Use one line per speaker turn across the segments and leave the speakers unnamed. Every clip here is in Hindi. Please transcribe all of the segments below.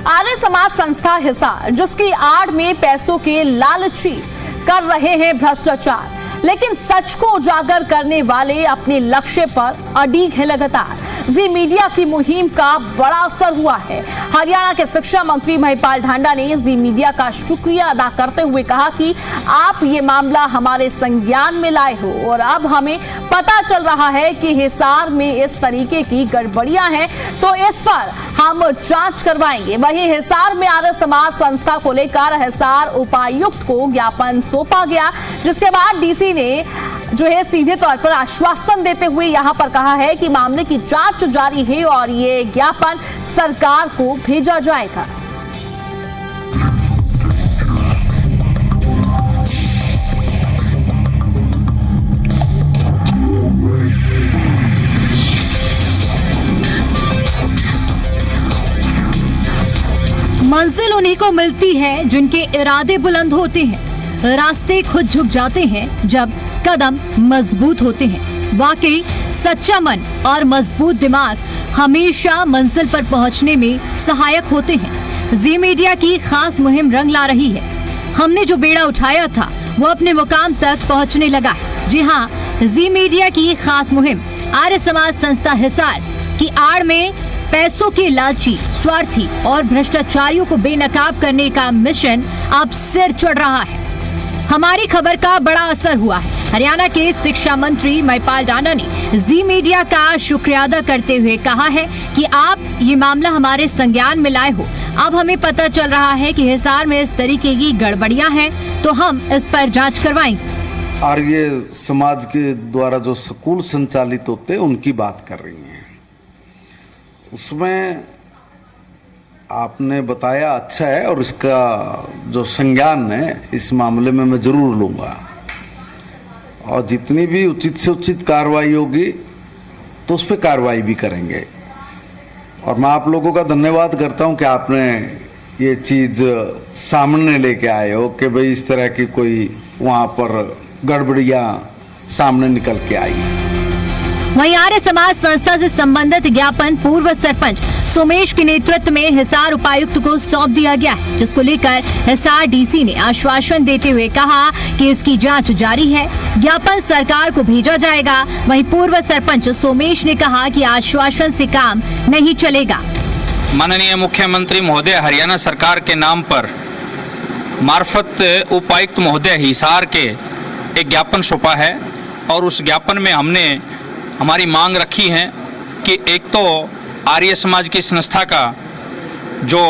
आर्य समाज संस्था हिसार, जिसकी आड़ में पैसों के लालची कर रहे हैं भ्रष्टाचार, लेकिन सच को उजागर करने वाले अपने लक्ष्य पर अडिग है लगातार। जी मीडिया की मुहिम का बड़ा असर हुआ है। हरियाणा के शिक्षा मंत्री महिपाल ढांडा ने जी मीडिया का शुक्रिया अदा करते हुए कहा कि आप ये मामला हमारे संज्ञान में लाए हो और अब हमें पता चल रहा है कि हिसार में इस तरीके की गड़बड़ियां हैं, तो इस पर हम जांच करवाएंगे। वहीं हिसार में आर्य समाज संस्था को लेकर हिसार उपायुक्त को ज्ञापन सौंपा गया, जिसके बाद डीसी ने जो है सीधे तौर पर आश्वासन देते हुए यहां पर कहा है कि मामले की जांच जारी है और ये ज्ञापन सरकार को भेजा जाएगा।
मंजिल उन्हीं को मिलती है जिनके इरादे बुलंद होते हैं, रास्ते खुद झुक जाते हैं जब कदम मजबूत होते हैं। वाकई सच्चा मन और मजबूत दिमाग हमेशा मंजिल पर पहुंचने में सहायक होते हैं। जी मीडिया की खास मुहिम रंग ला रही है। हमने जो बेड़ा उठाया था वो अपने मुकाम तक पहुंचने लगा है। जी हाँ, जी मीडिया की खास मुहिम आर्य समाज संस्था हिसार की आड़ में पैसों के लालची, स्वार्थी और भ्रष्टाचारियों को बेनकाब करने का मिशन अब सिर चढ़ रहा है। हमारी खबर का बड़ा असर हुआ है। हरियाणा के शिक्षा मंत्री महिपाल ढांडा ने जी मीडिया का शुक्रिया अदा करते हुए कहा है कि आप ये मामला हमारे संज्ञान में लाए हो। अब हमें पता चल रहा है कि हिसार में इस तरीके की गड़बड़ियां हैं, तो हम इस पर जांच करवाएंगे।
आर्य समाज के द्वारा जो स्कूल संचालित होते हैं उनकी बात कर रही हैं, उसमें आपने बताया अच्छा है और इसका जो संज्ञान है इस मामले में मैं जरूर लूँगा और जितनी भी उचित से उचित कार्रवाई होगी तो उस पर कार्रवाई भी करेंगे। और मैं आप लोगों का धन्यवाद करता हूं कि आपने ये चीज़ सामने लेके आए हो कि भाई इस तरह की कोई वहाँ पर गड़बड़ियाँ सामने निकल के आई।
वहीं आर्य समाज संस्था से संबंधित ज्ञापन पूर्व सरपंच सोमेश के नेतृत्व में हिसार उपायुक्त को सौंप दिया गया है, जिसको लेकर हिसार डीसी ने आश्वासन देते हुए कहा कि इसकी जांच जारी है, ज्ञापन सरकार को भेजा जाएगा। वहीं पूर्व सरपंच सोमेश ने कहा कि आश्वासन से काम नहीं चलेगा।
माननीय मुख्यमंत्री महोदय हरियाणा सरकार के नाम पर मार्फत उपायुक्त महोदय हिसार के एक ज्ञापन सौंपा है और उस ज्ञापन में हमने हमारी मांग रखी है कि एक तो आर्य समाज की संस्था का जो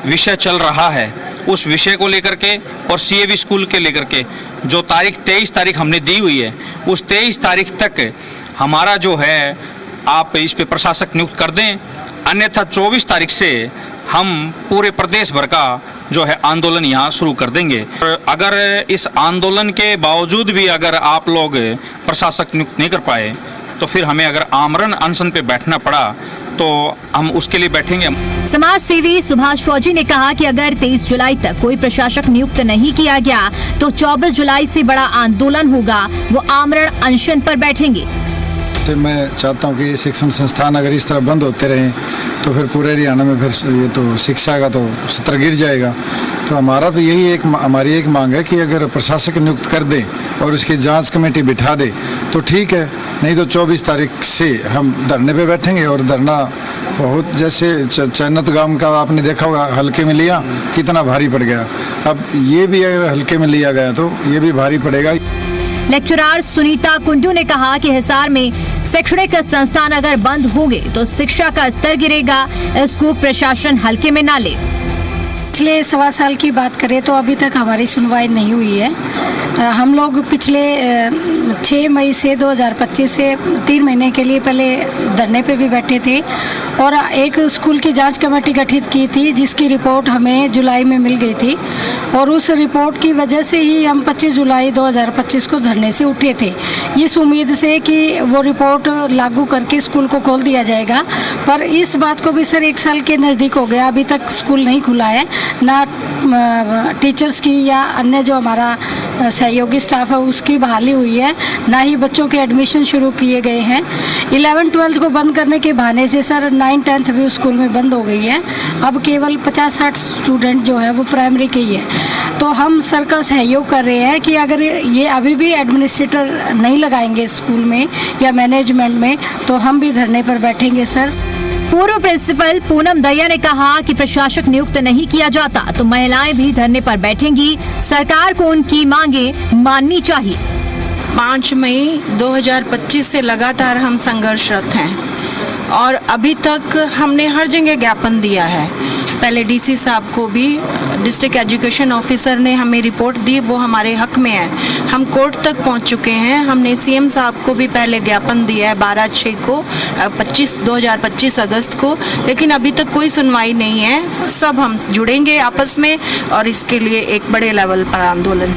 विषय चल रहा है उस विषय को लेकर के और सीएवी स्कूल के लेकर के जो तारीख 23 तारीख हमने दी हुई है उस 23 तारीख तक हमारा जो है आप इस पे प्रशासक नियुक्त कर दें, अन्यथा 24 तारीख से हम पूरे प्रदेश भर का जो है आंदोलन यहाँ शुरू कर देंगे। अगर इस आंदोलन के बावजूद भी अगर आप लोग प्रशासक नियुक्त नहीं कर पाए तो फिर हमें अगर आमरण अनशन पे बैठना पड़ा तो हम उसके लिए बैठेंगे।
समाज सेवी सुभाष फौजी ने कहा कि अगर 23 जुलाई तक कोई प्रशासक नियुक्त नहीं किया गया तो 24 जुलाई से बड़ा आंदोलन होगा, वो आमरण अनशन पर बैठेंगे।
तो मैं चाहता हूँ कि ये शिक्षण संस्थान अगर इस तरह बंद होते रहें तो फिर पूरे हरियाणा में फिर ये तो शिक्षा का तो स्तर गिर जाएगा। तो हमारा तो यही हमारी एक मांग है कि अगर प्रशासक नियुक्त कर दें और उसकी जांच कमेटी बिठा दे तो ठीक है, नहीं तो 24 तारीख से हम धरने पे बैठेंगे। और धरना बहुत जैसे चैनत गांव का आपने देखा होगा, हल्के में लिया कितना भारी पड़ गया, अब ये भी अगर हल्के में लिया गया तो ये भी भारी पड़ेगा।
लेक्चरर सुनीता कुंडू ने कहा कि हिसार में शैक्षणिक संस्थान अगर बंद होंगे तो शिक्षा का स्तर गिरेगा, इसको प्रशासन हल्के में ना ले।
पिछले 1.25 साल की बात करें तो अभी तक हमारी सुनवाई नहीं हुई है। हम लोग पिछले 6 मई से 2025 से 3 महीने के लिए पहले धरने पे भी बैठे थे और एक स्कूल की जांच कमेटी गठित की थी जिसकी रिपोर्ट हमें जुलाई में मिल गई थी और उस रिपोर्ट की वजह से ही हम 25 जुलाई 2025 को धरने से उठे थे, इस उम्मीद से कि वो रिपोर्ट लागू करके स्कूल को खोल दिया जाएगा। पर इस बात को भी सर 1 साल के नज़दीक हो गया, अभी तक स्कूल नहीं खुला है ना टीचर्स की या अन्य जो हमारा सहयोगी स्टाफ है उसकी बहाली हुई है, ना ही बच्चों के एडमिशन शुरू किए गए हैं। 11-12 को बंद करने के बहाने से सर 9-10 भी स्कूल में बंद हो गई है। अब केवल 50-60 स्टूडेंट जो है वो प्राइमरी के ही है। तो हम सर का सहयोग कर रहे हैं कि अगर ये अभी भी एडमिनिस्ट्रेटर नहीं लगाएंगे स्कूल में या मैनेजमेंट में तो हम भी धरने पर बैठेंगे सर।
पूर्व प्रिंसिपल पूनम दहिया ने कहा कि प्रशासक नियुक्त नहीं किया जाता तो महिलाएं भी धरने पर बैठेंगी। सरकार को उनकी मांगे माननी चाहिए।
5 मई 2025 से लगातार हम संघर्षरत हैं और अभी तक हमने हर जगह ज्ञापन दिया है। पहले डीसी साहब को भी, डिस्ट्रिक्ट एजुकेशन ऑफिसर ने हमें रिपोर्ट दी, वो हमारे हक में है। हम कोर्ट तक पहुंच चुके हैं। हमने सीएम साहब को भी पहले ज्ञापन दिया है 12/6 को 2025 अगस्त को, लेकिन अभी तक कोई सुनवाई नहीं है। सब हम जुड़ेंगे आपस में और इसके लिए एक बड़े लेवल पर आंदोलन।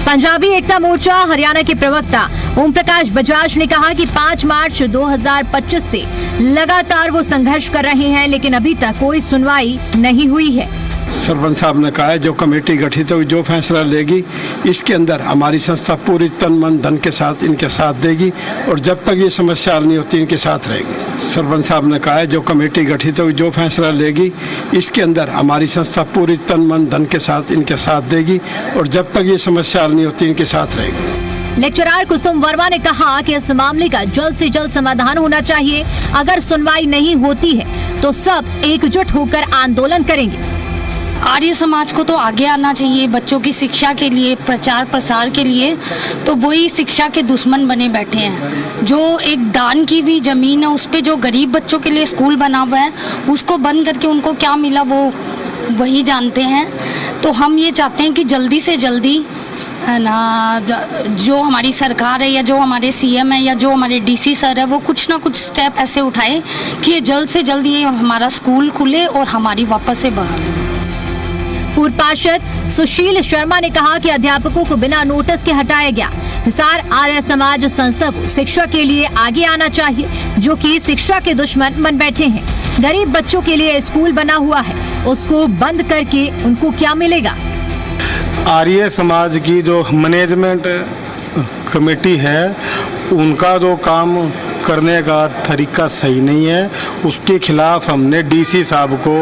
पंजाबी एकता मोर्चा हरियाणा के प्रवक्ता ओम प्रकाश बजाज ने कहा कि 5 मार्च 2025 से लगातार वो संघर्ष कर रहे हैं, लेकिन अभी तक कोई सुनवाई नहीं हुई है।
सरपंच साहब ने कहा है जो कमेटी गठित होगी, जो फैसला लेगी, इसके अंदर हमारी संस्था पूरी तन मन धन के साथ इनके साथ देगी और जब तक ये समस्या हल नहीं होती इनके साथ रहेगी। सरपंच साहब ने कहा है जो कमेटी गठित होगी, जो फैसला लेगी, इसके अंदर हमारी संस्था पूरी तन मन धन के साथ इनके साथ देगी और जब तक ये समस्या हल नहीं होती इनके साथ रहेगी।
लेक्चरर कुसुम वर्मा ने कहा कि इस मामले का जल्द से जल्द समाधान होना चाहिए। अगर सुनवाई नहीं होती है तो सब एकजुट होकर आंदोलन करेंगे।
आर्य समाज को तो आगे आना चाहिए बच्चों की शिक्षा के लिए, प्रचार प्रसार के लिए, तो वही शिक्षा के दुश्मन बने बैठे हैं। जो एक दान की हुई ज़मीन है उस पे जो गरीब बच्चों के लिए स्कूल बना हुआ है उसको बंद करके उनको क्या मिला वो वही जानते हैं। तो हम ये चाहते हैं कि जल्दी से जल्दी है ना, जो हमारी सरकार है या जो हमारे सीएम है या जो हमारे डीसी सर है वो कुछ ना कुछ स्टेप ऐसे उठाए कि ये जल्द से जल्द ये हमारा स्कूल खुले और हमारी वापस से बहाल हो।
पूर्व पार्षद सुशील शर्मा ने कहा कि अध्यापकों को बिना नोटिस के हटाया गया। हिसार आर्य समाज संस्था को शिक्षा के लिए आगे आना चाहिए, जो कि शिक्षा के दुश्मन बन बैठे हैं। गरीब बच्चों के लिए स्कूल बना हुआ है, उसको बंद करके उनको क्या मिलेगा।
आर्य समाज की जो मैनेजमेंट कमेटी है उनका जो काम करने का तरीका सही नहीं है, उसके खिलाफ हमने डीसी साहब को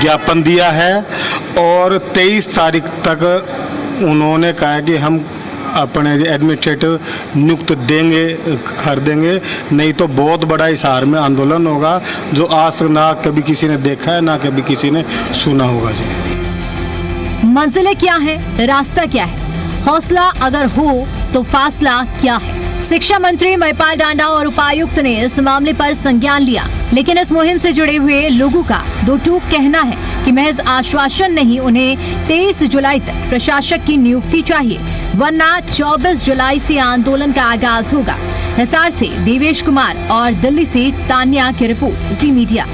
ज्ञापन दिया है और 23 तारीख तक उन्होंने कहा कि हम अपने एडमिनिस्ट्रेटिव नियुक्त देंगे, कर देंगे, नहीं तो बहुत बड़ा हिसार में आंदोलन होगा जो आज तक ना कभी किसी ने देखा है ना कभी किसी ने सुना होगा। जी,
मंजिलें क्या है, रास्ता क्या है, हौसला अगर हो तो फासला क्या है। शिक्षा मंत्री महिपाल डांडा और उपायुक्त ने इस मामले पर संज्ञान लिया, लेकिन इस मुहिम से जुड़े हुए लोगों का दो टूक कहना है कि महज आश्वासन नहीं, उन्हें 23 जुलाई तक प्रशासक की नियुक्ति चाहिए, वरना 24 जुलाई से आंदोलन का आगाज होगा। हिसार से देवेश कुमार और दिल्ली से तान्या की रिपोर्ट, जी मीडिया।